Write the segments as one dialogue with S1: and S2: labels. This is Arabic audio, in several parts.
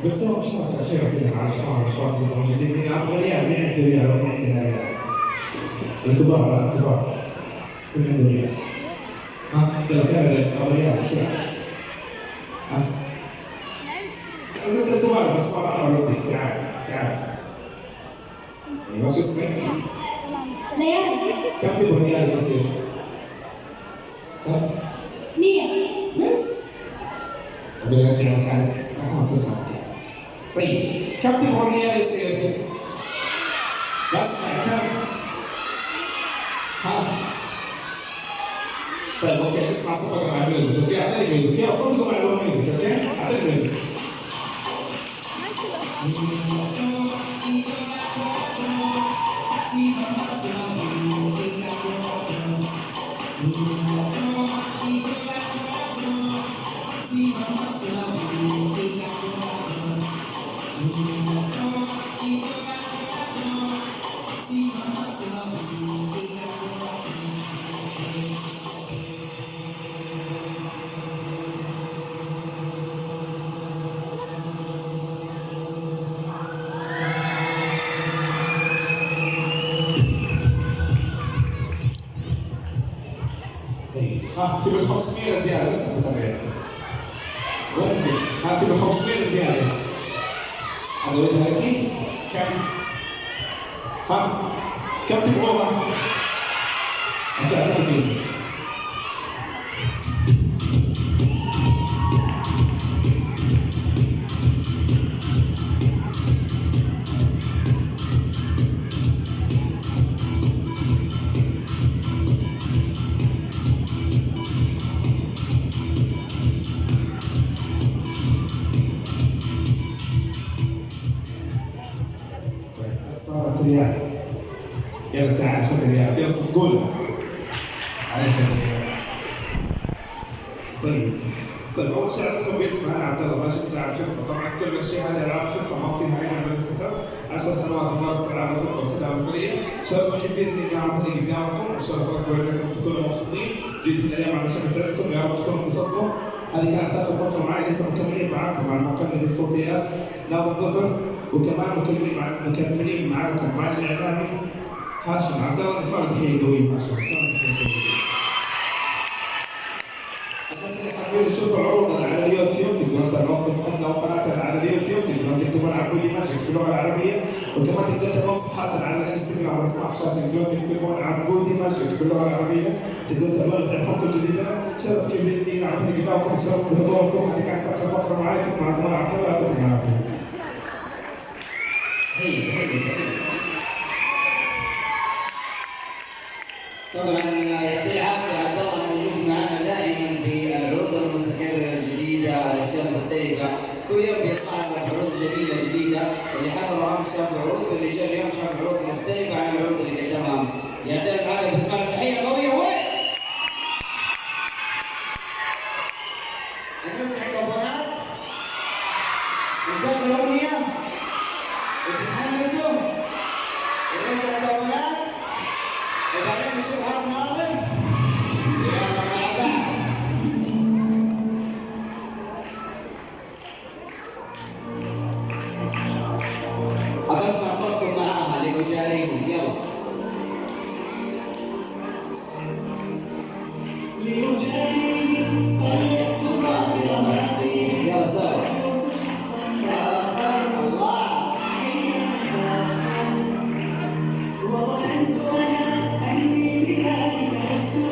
S1: بتصور شوط أخيرة كده على الشوط الموجودين هنا أبغى مين عنده ريال ومين عنده ريال الكبار الكبار مين عنده ريال يلا كذا أبغى ريال بسرعة الكبار بس ما راح أردك تعال ايوه شو اسمك؟
S2: ليال.
S1: كم تبغى ريال يصير؟ كم؟
S2: 100.
S1: بس بنرجع مكانك صرت طيب كم تبغى ريال يصير؟ بس كم؟ ها؟ طيب اوكي اسمع صوتك مع الميوزك اوكي اعطيني ميوزك يلا صوتك مع الميوزك اوكي اعطيني ميوزك تبي 500 زيادة بس تتابع. وين تبي 500 زيادة. أزودها لك كم؟ كم تبغوها؟ أنت أعطيك ميزة. صارت ريال يلا تعال خذ ريال يلا صفقولها طيب اول شيء عندكم باسم انا عبد الله ماجد لاعب خفه طبعا كل الاشياء هذه العاب خفه ما فيها اي نوع من السحر 10 سنوات ممارسه العاب الخفه والخدعه البصريه شرف كبير اني قاعد قدامكم وشرف اكبر انكم تكونوا مبسوطين جيت اليوم علشان اسعدكم يا رب تكونوا انبسطتوا هذه كانت اخر فتره معي لسه مكملين معاكم مع المقلد الصوتيات ناظر ظفر وكمان مكملين معاكم مع الاعلامي هاشم عبد الله اسمعوا تحيه قويه هاشم اسمعوا تحيه قويه الناس اللي حابين يشوفوا عروضنا على اليوتيوب تقدرون تتابعون صفحتنا وقناتنا على اليوتيوب تقدرون تكتبون عبودي ماجد باللغه العربيه وكمان تقدرون تتابعون صفحاتنا على الانستغرام وسناب شات تقدرون تكتبون عبودي ماجد باللغه العربيه تقدرون تتابعون تعرفون جديده شرف كبير لي اعطيني قدامكم شرف بحضوركم هذه كانت اخر فتره معكم مع عبد الله يعطيكم العافيه.
S3: طبعا يعطي العافيه عبد الله موجود معنا دائما في العروض المتكرره الجديده اشياء مختلفه كل يوم بيطلع لنا عروض جميله جديده اللي حضروا امس شافوا عروض واللي جاء اليوم شاف عروض مختلفه عن العروض اللي قدمها امس يعطيك العافيه بس معنا تحيه قويه وين؟ نوزع كوبونات نشغل اغنيه وتتحمسوا ونوزع كوبونات وبعدين نشوف عرض ناظر يلا مع بعض ابى اسمع صوتكم معاها لاجاريهم يلا يلا سوا وظننت أنا أني بذلك لست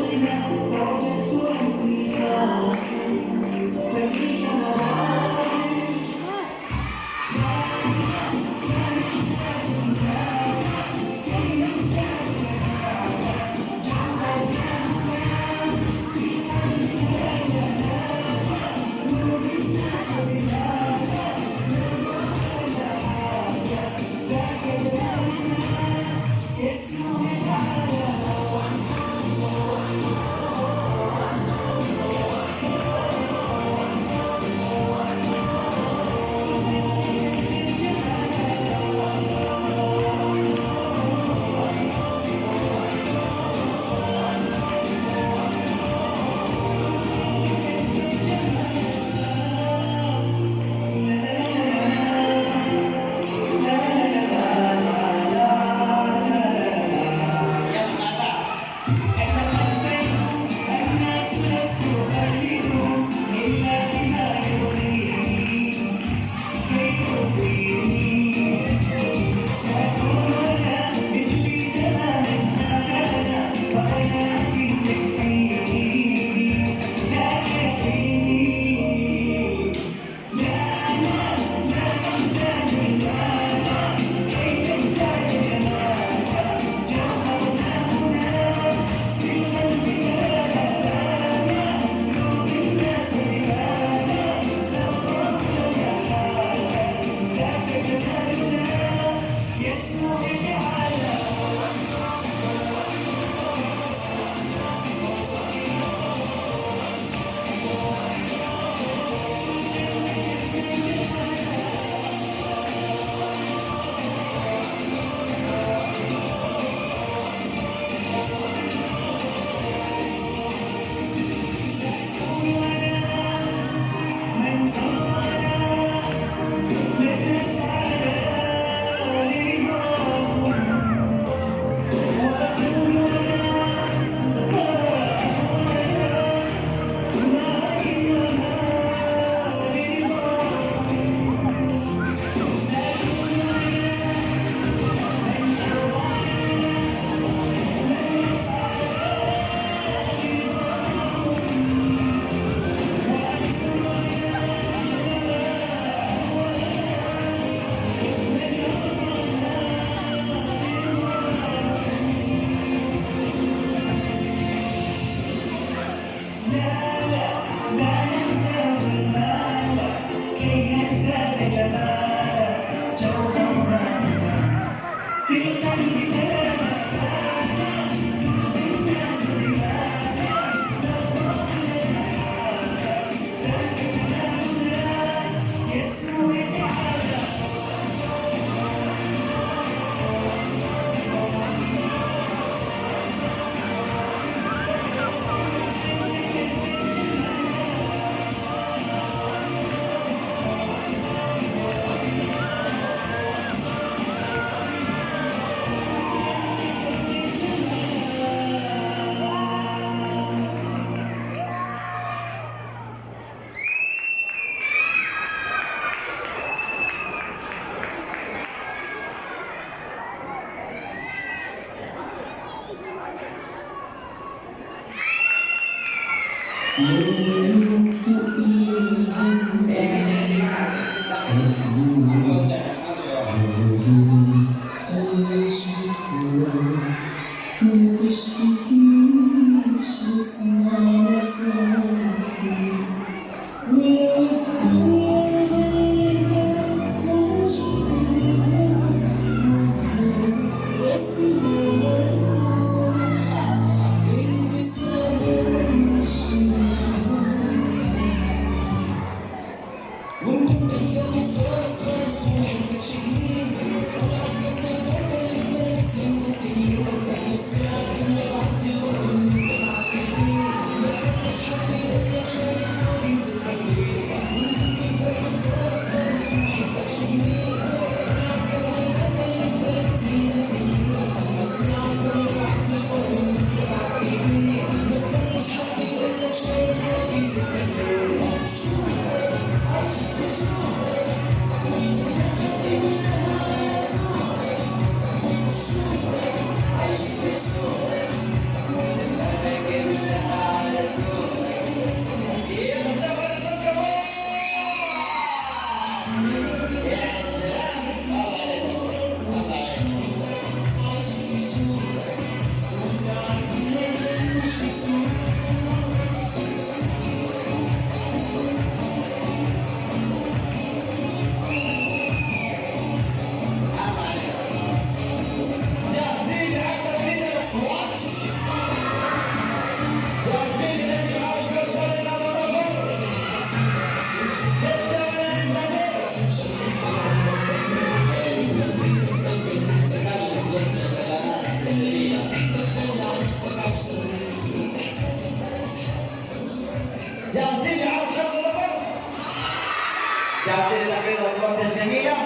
S3: جاهزين لتحقيق الأصوات الجميلة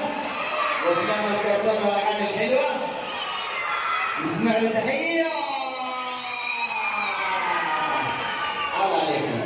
S3: وأفلام الكرتون والأغاني الحلوة؟ نسمع له تحية. الله عليكم.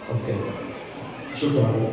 S4: اوكي شكرا.